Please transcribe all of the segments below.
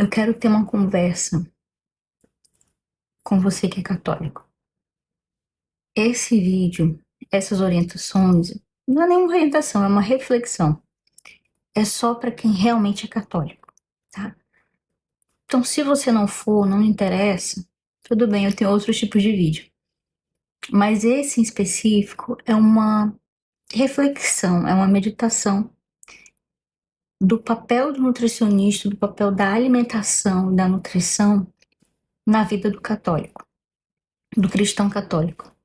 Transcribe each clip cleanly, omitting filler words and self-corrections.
eu quero ter uma conversa com você que é católico. Esse vídeo, essas orientações, não é nenhuma orientação, é uma reflexão. É só para quem realmente é católico, tá? Então, se você não for, não interessa, tudo bem, eu tenho outros tipos de vídeo. Mas esse em específico é uma reflexão, é uma meditação do papel do nutricionista, do papel da alimentação e da nutrição na vida do católico, do cristão católico.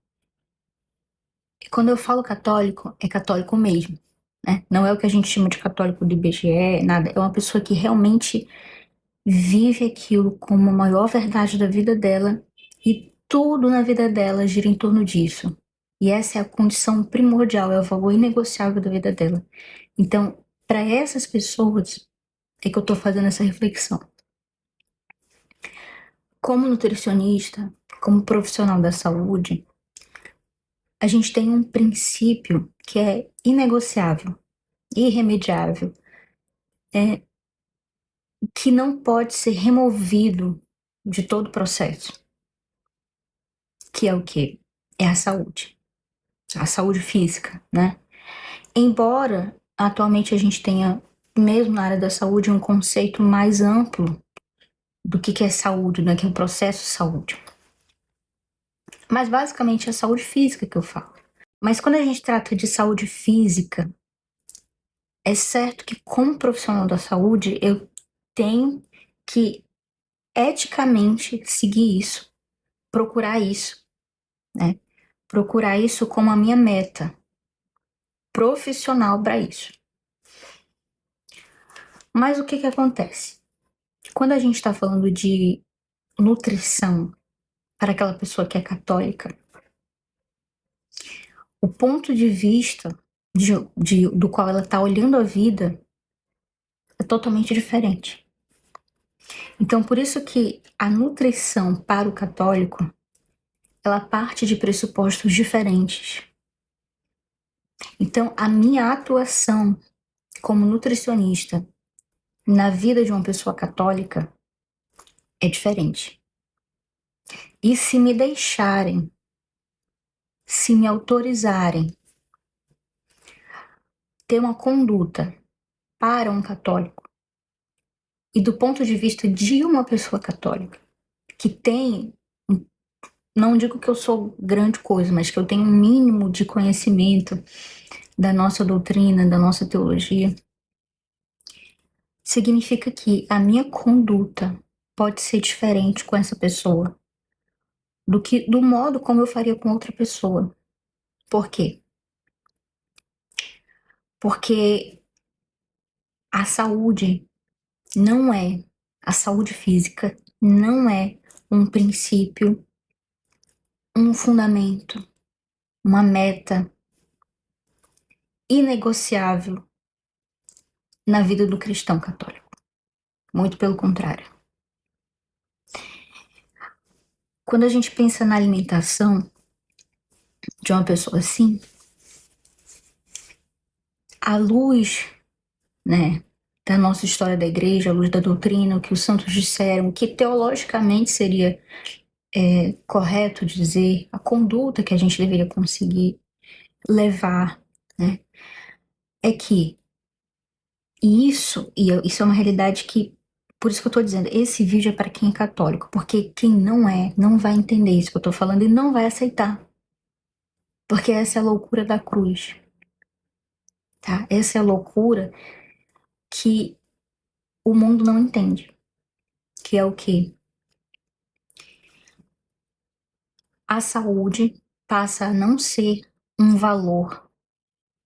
E quando eu falo católico, é católico mesmo, né? Não é o que a gente chama de católico do IBGE, nada. É uma pessoa que realmente vive aquilo como a maior verdade da vida dela e tudo na vida dela gira em torno disso. E essa é a condição primordial, é o valor inegociável da vida dela. Então, para essas pessoas é que eu estou fazendo essa reflexão. Como nutricionista, como profissional da saúde, a gente tem um princípio que é inegociável, irremediável, que não pode ser removido de todo o processo, que é o quê? É a saúde física, né? Embora atualmente a gente tenha, mesmo na área da saúde, um conceito mais amplo do que é saúde, né? Que é o processo de saúde. Mas basicamente é a saúde física que eu falo. Mas quando a gente trata de saúde física, é certo que como profissional da saúde, eu tenho que eticamente seguir isso, procurar isso, né? Procurar isso como a minha meta profissional para isso. Mas o que acontece? Quando a gente está falando de nutrição para aquela pessoa que é católica, o ponto de vista do qual ela está olhando a vida é totalmente diferente. Então, por isso que a nutrição para o católico, ela parte de pressupostos diferentes. Então, a minha atuação como nutricionista na vida de uma pessoa católica é diferente. E se me deixarem, se me autorizarem ter uma conduta para um católico, e do ponto de vista de uma pessoa católica, que tem, não digo que eu sou grande coisa, mas que eu tenho um mínimo de conhecimento da nossa doutrina, da nossa teologia, significa que a minha conduta pode ser diferente com essa pessoa do modo como eu faria com outra pessoa. Por quê? Porque a a saúde física não é um princípio, um fundamento, uma meta inegociável na vida do cristão católico. Muito pelo contrário. Quando a gente pensa na alimentação de uma pessoa assim, à luz, né, da nossa história da igreja, à luz da doutrina, o que os santos disseram, o que teologicamente seria correto dizer, a conduta que a gente deveria conseguir levar, né, é que isso é uma realidade que, por isso que eu tô dizendo, esse vídeo é para quem é católico, porque quem não é, não vai entender isso que eu tô falando e não vai aceitar. Porque essa é a loucura da cruz, tá? Essa é a loucura que o mundo não entende, que é o quê? A saúde passa a não ser um valor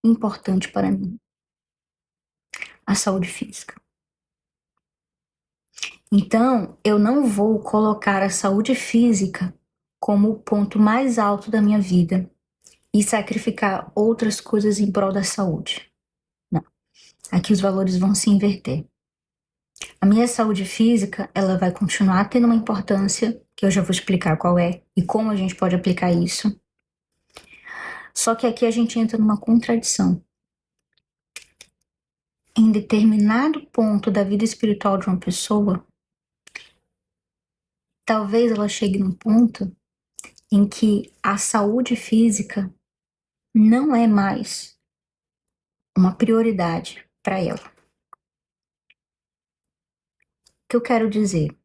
importante para mim. A saúde física. Então, eu não vou colocar a saúde física como o ponto mais alto da minha vida e sacrificar outras coisas em prol da saúde. Não. Aqui os valores vão se inverter. A minha saúde física, ela vai continuar tendo uma importância, que eu já vou explicar qual é e como a gente pode aplicar isso. Só que aqui a gente entra numa contradição. Em determinado ponto da vida espiritual de uma pessoa, talvez ela chegue num ponto em que a saúde física não é mais uma prioridade para ela. O que eu quero dizer?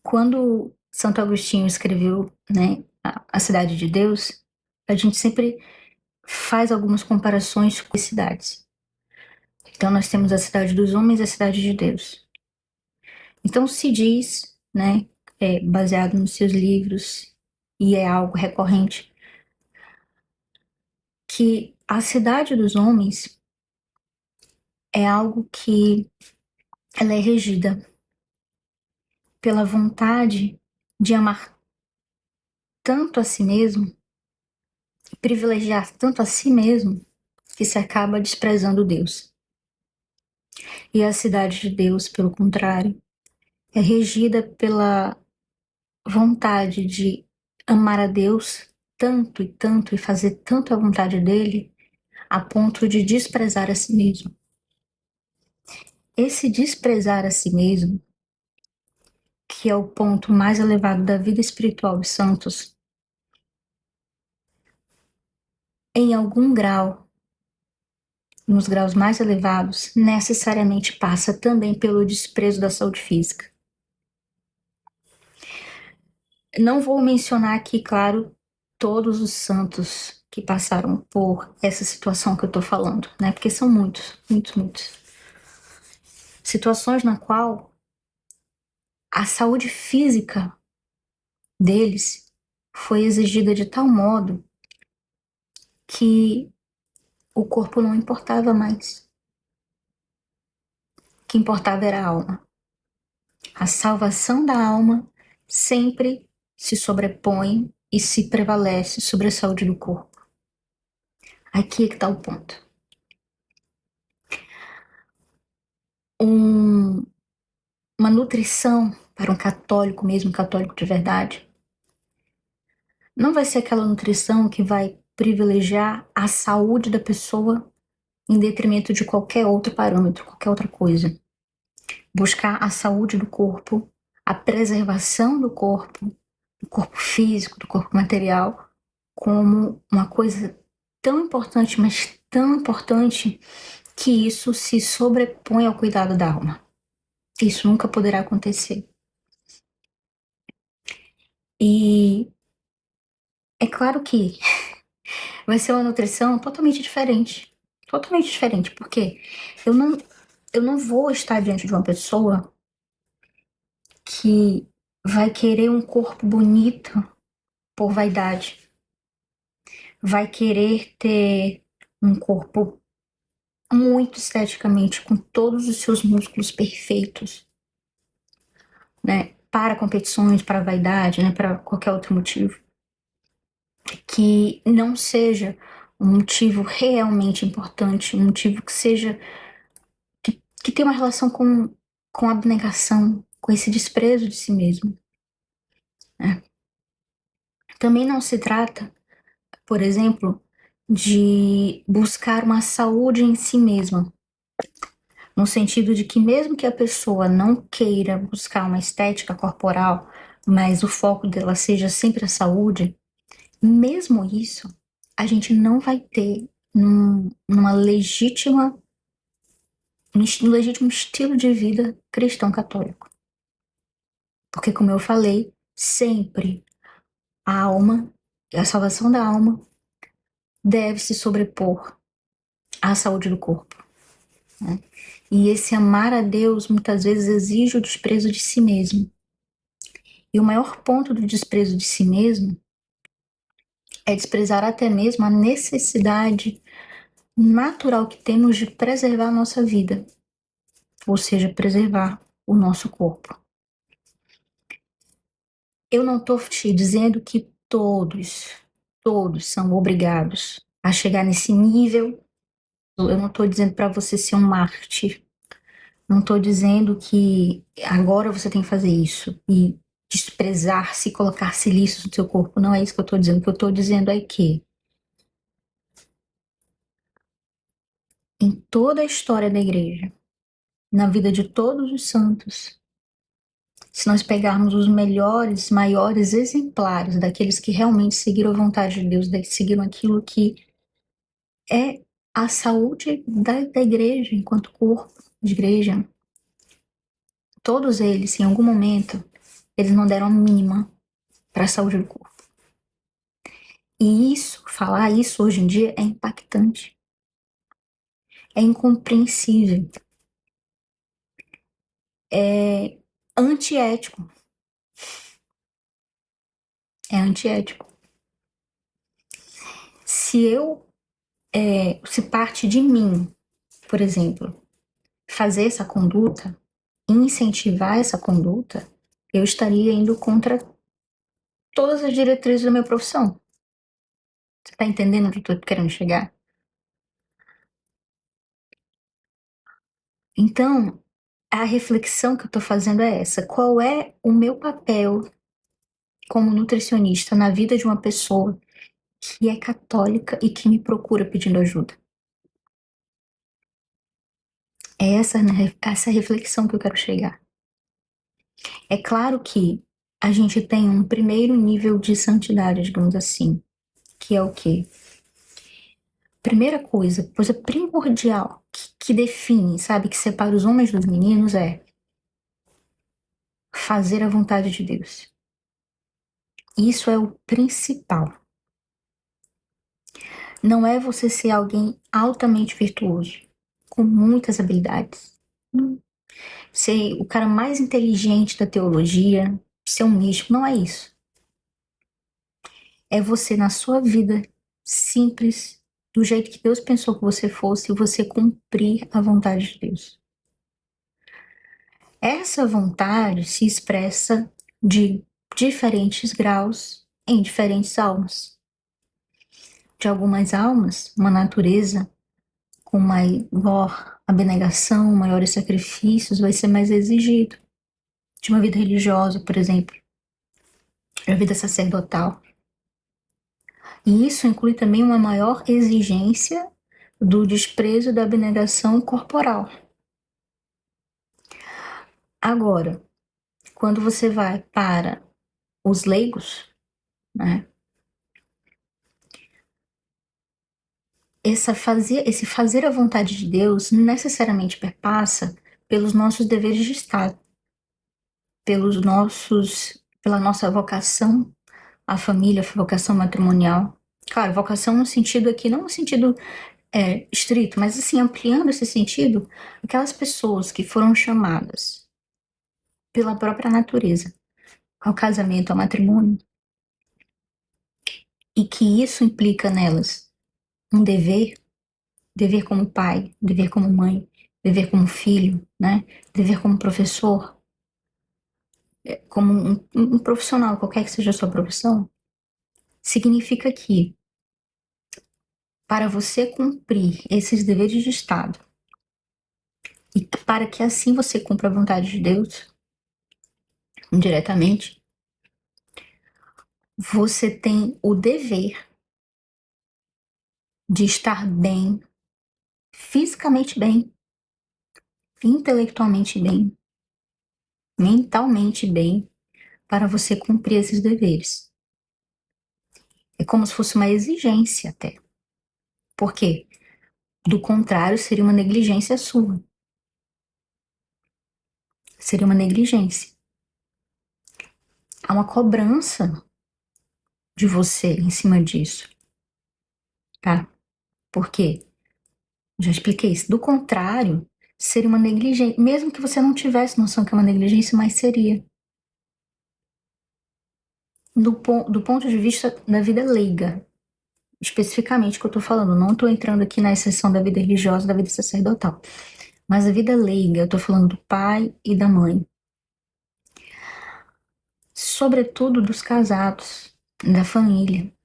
Quando Santo Agostinho escreveu, né, a Cidade de Deus, a gente sempre faz algumas comparações com as cidades. Então nós temos a cidade dos homens e a cidade de Deus. Então se diz, né, baseado nos seus livros, e é algo recorrente, que a cidade dos homens é algo que ela é regida pela vontade de amar tanto a si mesmo, privilegiar tanto a si mesmo, que se acaba desprezando Deus. E a cidade de Deus, pelo contrário, é regida pela vontade de amar a Deus tanto e fazer tanto a vontade dele, a ponto de desprezar a si mesmo. Esse desprezar a si mesmo, que é o ponto mais elevado da vida espiritual dos santos, em algum grau, nos graus mais elevados, necessariamente passa também pelo desprezo da saúde física. Não vou mencionar aqui, claro, todos os santos que passaram por essa situação que eu estou falando, né? Porque são muitos. Situações na qual a saúde física deles foi exigida de tal modo que o corpo não importava mais. O que importava era a alma. A salvação da alma sempre se sobrepõe e se prevalece sobre a saúde do corpo. Aqui é que está o ponto. Uma nutrição para um católico mesmo, católico de verdade, não vai ser aquela nutrição que vai privilegiar a saúde da pessoa em detrimento de qualquer outro parâmetro, qualquer outra coisa. Buscar a saúde do corpo, a preservação do corpo físico, do corpo material, como uma coisa tão importante, mas tão importante, que isso se sobrepõe ao cuidado da alma. Isso nunca poderá acontecer. E é claro que vai ser uma nutrição totalmente diferente. Totalmente diferente, porque eu não, eu não vou estar diante de uma pessoa que vai querer um corpo bonito por vaidade, vai querer ter um corpo muito esteticamente, com todos os seus músculos perfeitos, né? Para competições, para vaidade, né? Para qualquer outro motivo. Que não seja um motivo realmente importante, um motivo que seja que tem uma relação com a abnegação, com esse desprezo de si mesmo, né? Também não se trata, por exemplo, de buscar uma saúde em si mesma, no sentido de que mesmo que a pessoa não queira buscar uma estética corporal, mas o foco dela seja sempre a saúde, mesmo isso, a gente não vai ter numa legítima um legítimo estilo de vida cristão católico. Porque, como eu falei, sempre a alma, a salvação da alma, deve se sobrepor à saúde do corpo, né? E esse amar a Deus muitas vezes exige o desprezo de si mesmo. E o maior ponto do desprezo de si mesmo é desprezar até mesmo a necessidade natural que temos de preservar a nossa vida, ou seja, preservar o nosso corpo. Eu não estou te dizendo que todos são obrigados a chegar nesse nível. Eu não estou dizendo para você ser um mártir. Não estou dizendo que agora você tem que fazer isso e desprezar-se, colocar silícios no seu corpo. Não é isso que eu estou dizendo. O que eu estou dizendo é que em toda a história da igreja, na vida de todos os santos, se nós pegarmos os melhores, maiores exemplares daqueles que realmente seguiram a vontade de Deus, seguiram aquilo que é a saúde da igreja, enquanto corpo de igreja, todos eles, em algum momento, eles não deram a mínima para a saúde do corpo. E isso, falar isso hoje em dia é impactante. É incompreensível. É antiético. É antiético. Se parte de mim, por exemplo, fazer essa conduta, incentivar essa conduta, eu estaria indo contra todas as diretrizes da minha profissão. Você está entendendo onde eu estou querendo chegar? Então, a reflexão que eu estou fazendo é essa. Qual é o meu papel como nutricionista na vida de uma pessoa que é católica e que me procura pedindo ajuda? É essa reflexão que eu quero chegar. É claro que a gente tem um primeiro nível de santidade, digamos assim, que é o quê? Primeira coisa primordial que define, sabe, que separa os homens dos meninos é fazer a vontade de Deus. Isso é o principal. Não é você ser alguém altamente virtuoso, com muitas habilidades. Ser o cara mais inteligente da teologia, ser um místico, não é isso. É você, na sua vida simples, do jeito que Deus pensou que você fosse, e você cumprir a vontade de Deus. Essa vontade se expressa de diferentes graus em diferentes almas. De algumas almas, uma natureza com maior abnegação, maiores sacrifícios, vai ser mais exigido. De uma vida religiosa, por exemplo, de uma vida sacerdotal. E isso inclui também uma maior exigência do desprezo da abnegação corporal. Agora, quando você vai para os leigos, né, esse fazer a vontade de Deus necessariamente perpassa pelos nossos deveres de Estado, pela nossa vocação à família, vocação matrimonial. Claro, vocação no sentido aqui, não no sentido estrito, mas assim, ampliando esse sentido, aquelas pessoas que foram chamadas pela própria natureza ao casamento, ao matrimônio, e que isso implica nelas um dever como pai, dever como mãe, dever como filho, né? Dever como professor, como um profissional, qualquer que seja a sua profissão, significa que para você cumprir esses deveres de Estado e para que assim você cumpra a vontade de Deus, indiretamente, você tem o dever de estar bem, fisicamente bem, intelectualmente bem, mentalmente bem, para você cumprir esses deveres. É como se fosse uma exigência até. Por quê? Do contrário, seria uma negligência sua. Seria uma negligência. Há uma cobrança de você em cima disso, tá? Por quê? Já expliquei isso. Do contrário, seria uma negligência. Mesmo que você não tivesse noção que é uma negligência, mas seria. Do ponto de vista da vida leiga, especificamente que eu tô falando, não tô entrando aqui na exceção da vida religiosa, da vida sacerdotal, mas a vida leiga, eu tô falando do pai e da mãe. Sobretudo dos casados, da família.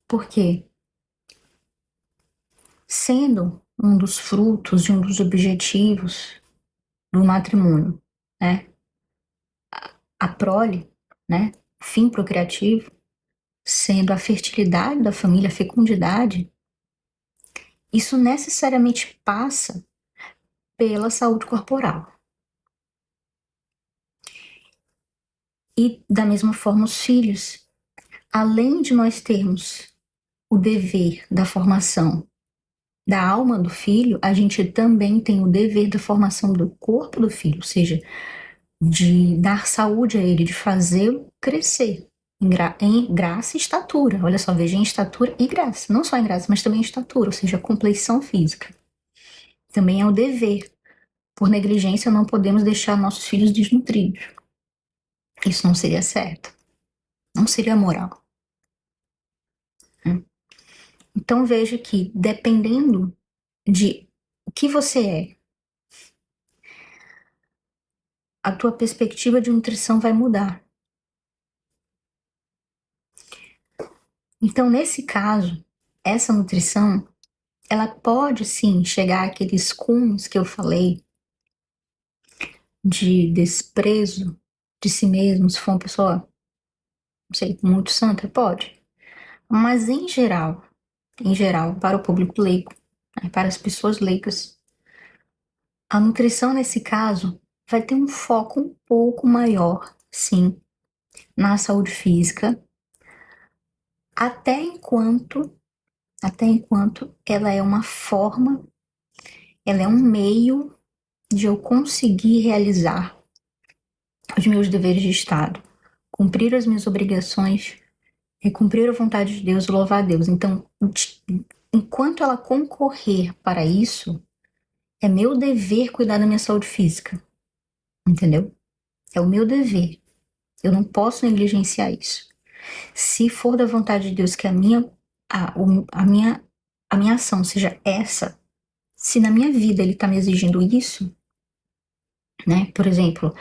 Por quê? Sendo um dos frutos e um dos objetivos do matrimônio, né? A prole, né? O fim procriativo, sendo a fertilidade da família, a fecundidade, isso necessariamente passa pela saúde corporal. E da mesma forma os filhos. Além de nós termos o dever da formação da alma do filho, a gente também tem o dever da formação do corpo do filho, ou seja, de dar saúde a ele, de fazê-lo crescer em graça e estatura. Olha só, veja, em estatura e graça. Não só em graça, mas também em estatura, ou seja, compleição física. Também é o dever. Por negligência, não podemos deixar nossos filhos desnutridos. Isso não seria certo. Não seria moral. Então veja que, dependendo de o que você é, a tua perspectiva de nutrição vai mudar. Então, nesse caso, essa nutrição, ela pode sim chegar àqueles cunhos que eu falei de desprezo de si mesmo, se for uma pessoa, não sei, muito santa, pode. Mas em geral, para o público leigo, né, para as pessoas leigas, a nutrição nesse caso vai ter um foco um pouco maior, sim, na saúde física, até enquanto ela é uma forma, ela é um meio de eu conseguir realizar os meus deveres de Estado, cumprir as minhas obrigações e cumprir a vontade de Deus, louvar a Deus. Então, enquanto ela concorrer para isso, é meu dever cuidar da minha saúde física, entendeu? É o meu dever. Eu não posso negligenciar isso. Se for da vontade de Deus que a minha ação seja essa, se na minha vida ele está me exigindo isso, né? Por exemplo,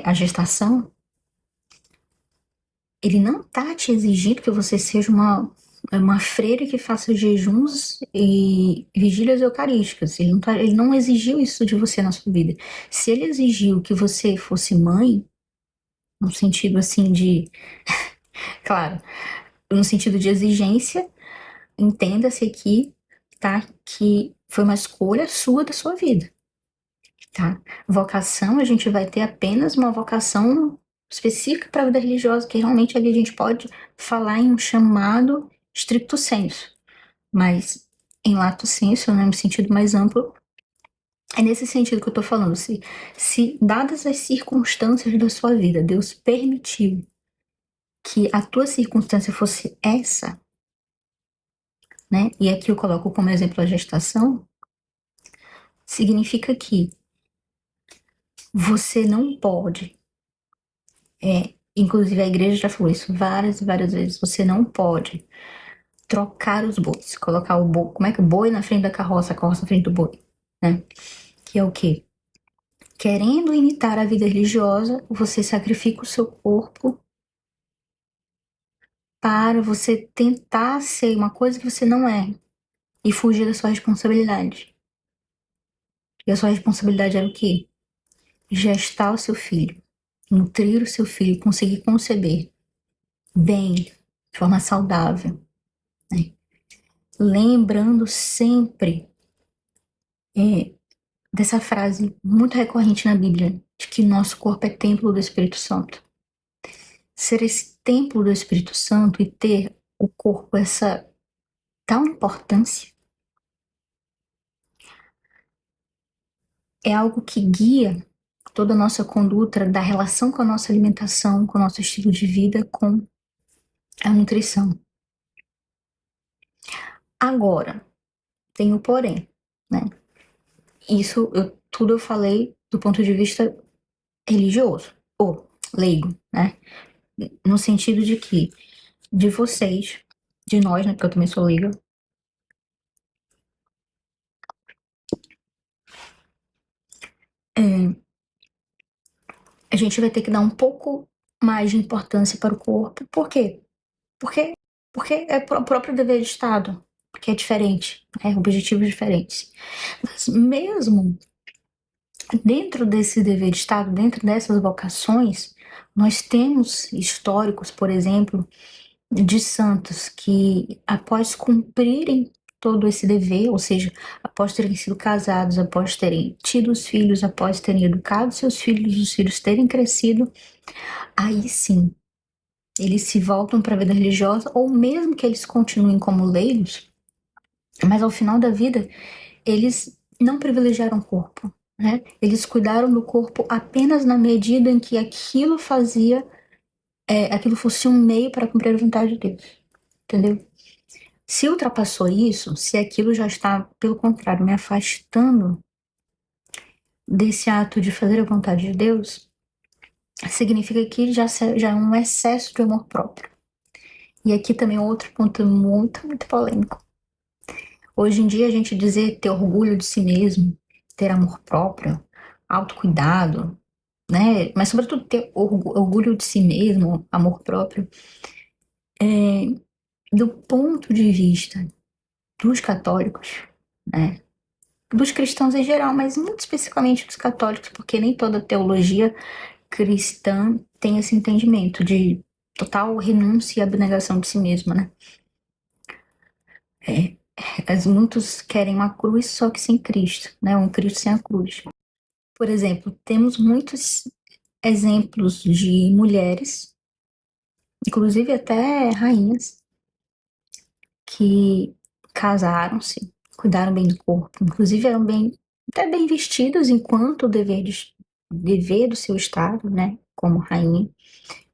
a gestação, ele não está te exigindo que você seja uma freira que faça jejuns e vigílias eucarísticas. Ele não exigiu isso de você na sua vida. Se ele exigiu que você fosse mãe, no sentido assim de, claro, no sentido de exigência, entenda-se aqui, tá, que foi uma escolha sua da sua vida, tá? Vocação, a gente vai ter apenas uma vocação específica para a vida religiosa, que realmente ali a gente pode falar em um chamado stricto sensu, mas em lato sensu, né, no sentido mais amplo, é nesse sentido que eu tô falando. Se dadas as circunstâncias da sua vida, Deus permitiu que a tua circunstância fosse essa, né? E aqui eu coloco como exemplo a gestação, significa que você não pode, inclusive a igreja já falou isso várias e várias vezes, você não pode trocar os bois, colocar o boi, como é que o boi na frente da carroça, a carroça na frente do boi, né? Que é o quê? Querendo imitar a vida religiosa, você sacrifica o seu corpo para você tentar ser uma coisa que você não é e fugir da sua responsabilidade. E a sua responsabilidade era o quê? Gestar o seu filho, nutrir o seu filho, conseguir conceber bem, de forma saudável, né? Lembrando sempre dessa frase muito recorrente na Bíblia, de que nosso corpo é templo do Espírito Santo. Ser esse templo do Espírito Santo e ter o corpo essa tal importância é algo que guia toda a nossa conduta da relação com a nossa alimentação, com o nosso estilo de vida, com a nutrição. Agora, tem o porém, né? Tudo eu falei do ponto de vista religioso, ou leigo, né? No sentido de que, de vocês, de nós, né? Porque eu também sou leiga, a gente vai ter que dar um pouco mais de importância para o corpo. Por quê? Porque, porque é o próprio dever de Estado, porque é diferente, objetivos diferentes. Mas mesmo dentro desse dever de Estado, dentro dessas vocações, nós temos históricos, por exemplo, de santos que, após cumprirem todo esse dever, ou seja, após terem sido casados, após terem tido os filhos, após terem educado seus filhos, os filhos terem crescido, aí sim, eles se voltam para a vida religiosa, ou mesmo que eles continuem como leigos, mas ao final da vida, eles não privilegiaram o corpo, né? Eles cuidaram do corpo apenas na medida em que aquilo aquilo fosse um meio para cumprir a vontade de Deus, entendeu? Se ultrapassou isso, se aquilo já está, pelo contrário, me afastando desse ato de fazer a vontade de Deus, significa que já é um excesso de amor próprio. E aqui também outro ponto muito polêmico. Hoje em dia a gente dizer ter orgulho de si mesmo, ter amor próprio, autocuidado, né? Mas sobretudo ter orgulho de si mesmo, amor próprio, do ponto de vista dos católicos, né? Dos cristãos em geral, mas muito especificamente dos católicos, porque nem toda teologia cristã tem esse entendimento de total renúncia e abnegação de si mesma, né? Muitos querem uma cruz só que sem Cristo, né? Um Cristo sem a cruz. Por exemplo, temos muitos exemplos de mulheres, inclusive até rainhas, que casaram-se, cuidaram bem do corpo, inclusive eram até bem vestidas enquanto dever do seu estado, né, como rainha.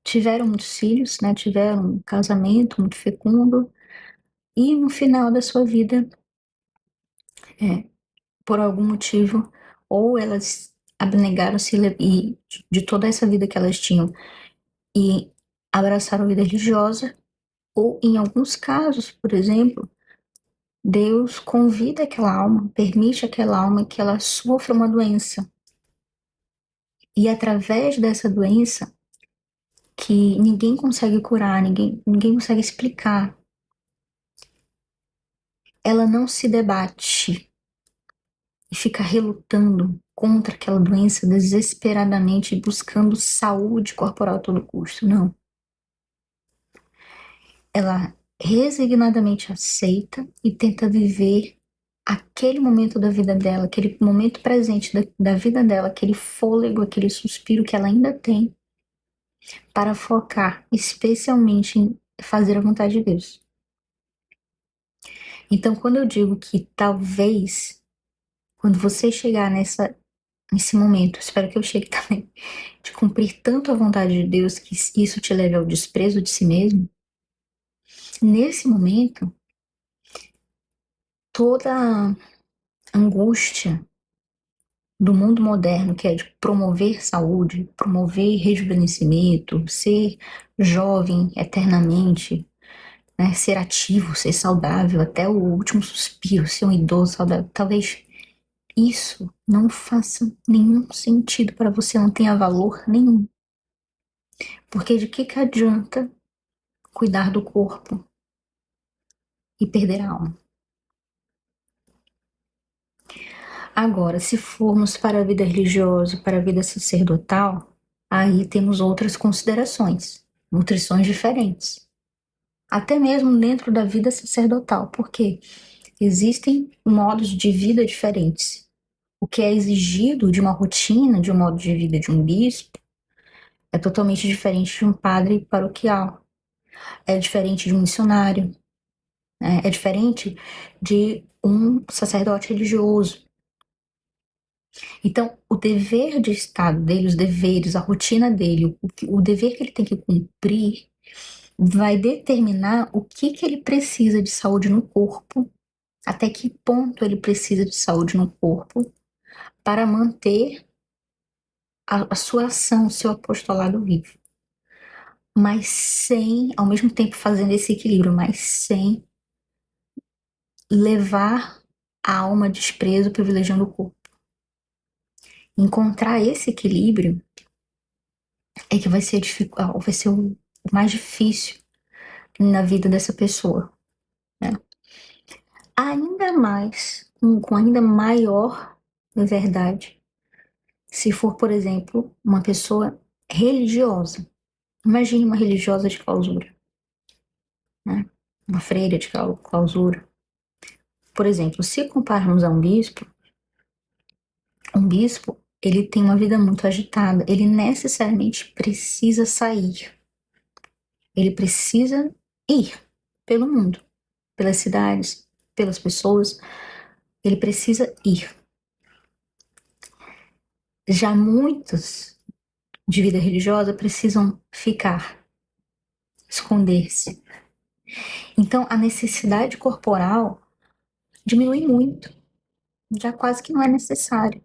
Tiveram muitos filhos, né, tiveram um casamento muito fecundo e no final da sua vida, por algum motivo, ou elas abnegaram-se de toda essa vida que elas tinham e abraçaram a vida religiosa, ou em alguns casos, por exemplo, Deus convida aquela alma, permite aquela alma que ela sofra uma doença. E através dessa doença, que ninguém consegue curar, ninguém consegue explicar, ela não se debate e fica relutando contra aquela doença desesperadamente, buscando saúde corporal a todo custo. Não. Ela resignadamente aceita e tenta viver aquele momento da vida dela, aquele momento presente da vida dela, aquele fôlego, aquele suspiro que ela ainda tem, para focar especialmente em fazer a vontade de Deus. Então, quando eu digo que talvez, quando você chegar nesse momento, espero que eu chegue também, de cumprir tanto a vontade de Deus que isso te leve ao desprezo de si mesmo, nesse momento, toda a angústia do mundo moderno, que é de promover saúde, promover rejuvenescimento, ser jovem eternamente, né, ser ativo, ser saudável até o último suspiro, ser um idoso saudável, talvez isso não faça nenhum sentido para você, não tenha valor nenhum. Porque de que adianta cuidar do corpo e perder a alma? Agora, se formos para a vida religiosa, para a vida sacerdotal, aí temos outras considerações, nutrições diferentes. Até mesmo dentro da vida sacerdotal, porque existem modos de vida diferentes. O que é exigido de uma rotina, de um modo de vida de um bispo, é totalmente diferente de um padre paroquial, é diferente de um missionário, né? É diferente de um sacerdote religioso. Então, o dever de Estado dele, os deveres, a rotina dele, o dever que ele tem que cumprir, vai determinar o que ele precisa de saúde no corpo, até que ponto ele precisa de saúde no corpo, para manter a sua ação, o seu apostolado vivo. Mas sem, ao mesmo tempo fazendo esse equilíbrio, mas sem levar a alma a desprezo privilegiando o corpo. Encontrar esse equilíbrio é que vai ser o mais difícil na vida dessa pessoa, né? Ainda mais, com ainda maior verdade, se for, por exemplo, uma pessoa religiosa. Imagine uma religiosa de clausura, né? Uma freira de clausura. Por exemplo, se compararmos a um bispo, ele tem uma vida muito agitada, ele necessariamente precisa sair, ele precisa ir pelo mundo, pelas cidades, pelas pessoas, ele precisa ir. Já muitos de vida religiosa precisam ficar, esconder-se. Então, a necessidade corporal diminui muito, já quase que não é necessário.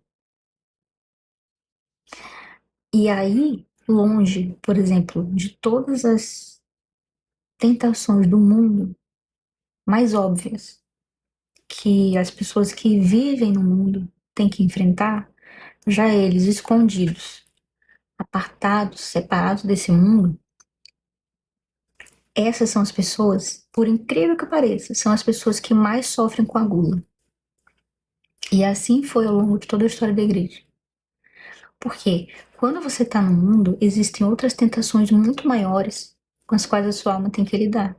E aí, longe, por exemplo, de todas as tentações do mundo mais óbvias que as pessoas que vivem no mundo têm que enfrentar, já eles escondidos, apartados, separados desse mundo, essas são as pessoas, por incrível que pareça, são as pessoas que mais sofrem com a gula. E assim foi ao longo de toda a história da igreja. Porque quando você está no mundo, existem outras tentações muito maiores com as quais a sua alma tem que lidar.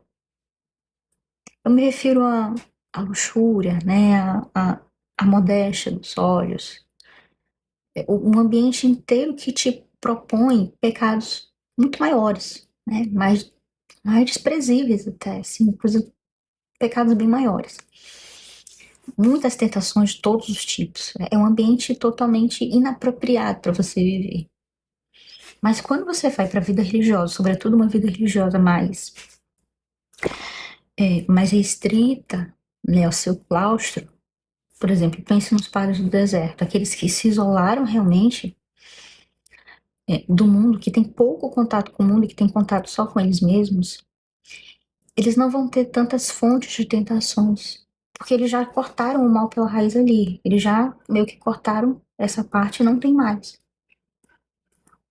Eu me refiro à luxúria, né, à modéstia dos olhos, um ambiente inteiro que te propõe pecados muito maiores, né, mais desprezíveis até, assim, pecados bem maiores. Muitas tentações de todos os tipos. É um ambiente totalmente inapropriado para você viver. Mas quando você vai para a vida religiosa, sobretudo uma vida religiosa mais restrita, né, ao seu claustro, por exemplo, pense nos padres do deserto, aqueles que se isolaram realmente do mundo, que tem pouco contato com o mundo, que tem contato só com eles mesmos, eles não vão ter tantas fontes de tentações, porque eles já cortaram o mal pela raiz ali, eles já meio que cortaram essa parte e não tem mais.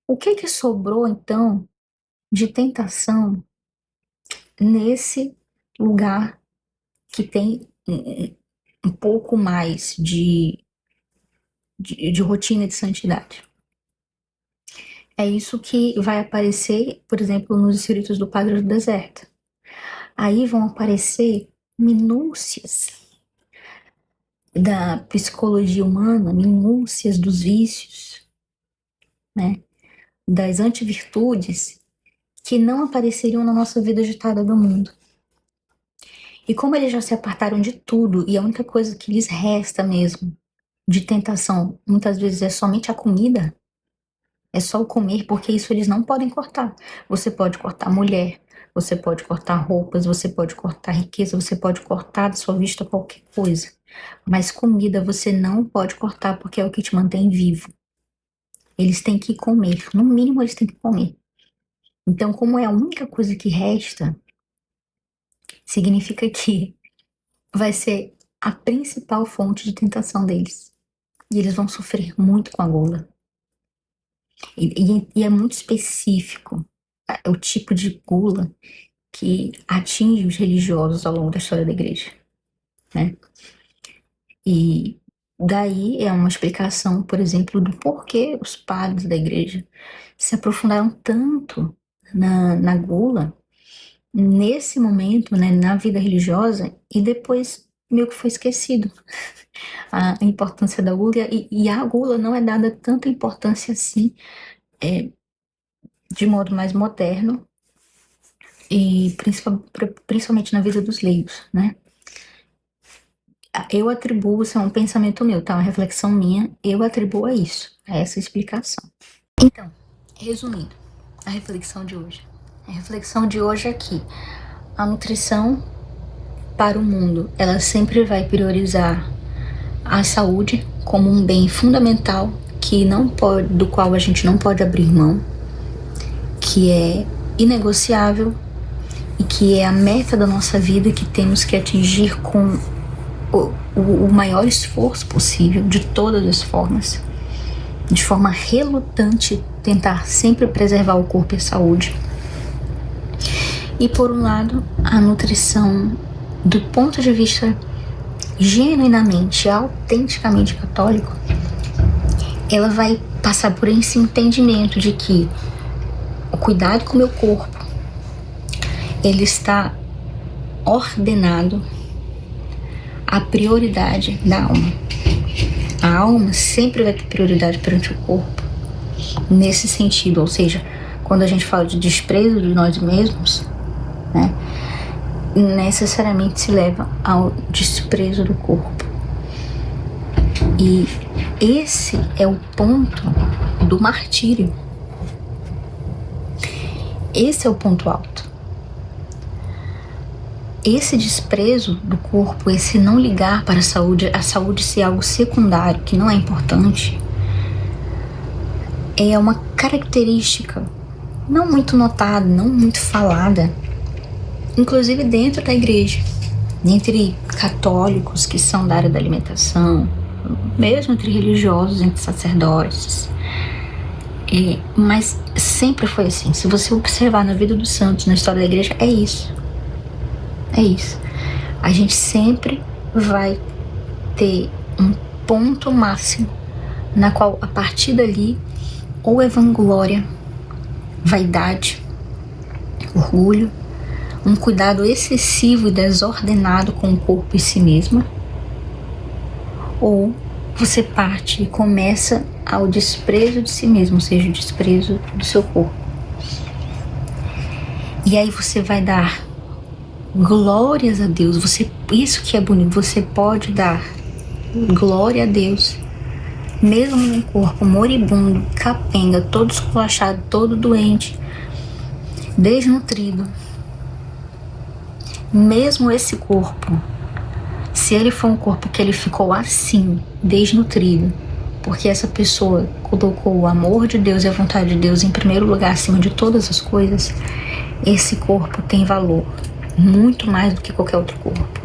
O que sobrou, então, de tentação nesse lugar que tem um pouco mais de rotina de santidade? É isso que vai aparecer, por exemplo, nos escritos do Padre do Deserto. Aí vão aparecer minúcias da psicologia humana, minúcias dos vícios, né? Das antivirtudes que não apareceriam na nossa vida agitada do mundo. E como eles já se apartaram de tudo e a única coisa que lhes resta mesmo de tentação, muitas vezes é somente a comida, é só o comer, porque isso eles não podem cortar. Você pode cortar mulher, você pode cortar roupas, você pode cortar riqueza, você pode cortar da sua vista qualquer coisa. Mas comida você não pode cortar porque é o que te mantém vivo. Eles têm que comer, no mínimo eles têm que comer. Então, como é a única coisa que resta, significa que vai ser a principal fonte de tentação deles. E eles vão sofrer muito com a gula. E é muito específico o tipo de gula que atinge os religiosos ao longo da história da igreja, né? E daí é uma explicação, por exemplo, do porquê os padres da igreja se aprofundaram tanto na gula nesse momento, né, na vida religiosa, e depois meio que foi esquecido a importância da gula, e a gula não é dada tanta importância assim, de modo mais moderno, e principalmente na vida dos leigos, né? Eu atribuo, isso é um pensamento meu, tá? Uma reflexão minha, eu atribuo a isso, a essa explicação. Então, resumindo, a reflexão de hoje. A reflexão de hoje é que a nutrição para o mundo, ela sempre vai priorizar a saúde como um bem fundamental do qual a gente não pode abrir mão, que é inegociável e que é a meta da nossa vida que temos que atingir com o maior esforço possível, de todas as formas, de forma relutante, tentar sempre preservar o corpo e a saúde. E por um lado, a nutrição do ponto de vista genuinamente, autenticamente católico, ela vai passar por esse entendimento de que o cuidado com o meu corpo, ele está ordenado a prioridade da alma. A alma sempre vai ter prioridade perante o corpo, nesse sentido, ou seja, quando a gente fala de desprezo de nós mesmos, né, necessariamente se leva ao desprezo do corpo. E esse é o ponto do martírio. Esse é o ponto alto. Esse desprezo do corpo, esse não ligar para a saúde ser algo secundário, que não é importante, é uma característica não muito notada, não muito falada, inclusive dentro da igreja, entre católicos que são da área da alimentação, mesmo entre religiosos, entre sacerdotes. Mas sempre foi assim. Se você observar na vida dos santos, na história da igreja, é isso. É isso. A gente sempre vai ter um ponto máximo na qual, a partir dali, ou é vanglória, vaidade, orgulho, um cuidado excessivo e desordenado com o corpo e si mesma, ou você parte e começa ao desprezo de si mesmo, ou seja, o desprezo do seu corpo. E aí você vai dar glórias a Deus. Isso que é bonito, você pode dar glória a Deus, mesmo num corpo moribundo, capenga, todo esculachado, todo doente, desnutrido. Mesmo esse corpo, se ele for um corpo que ele ficou assim, desnutrido, porque essa pessoa colocou o amor de Deus e a vontade de Deus em primeiro lugar acima de todas as coisas, esse corpo tem valor, muito mais do que qualquer outro corpo.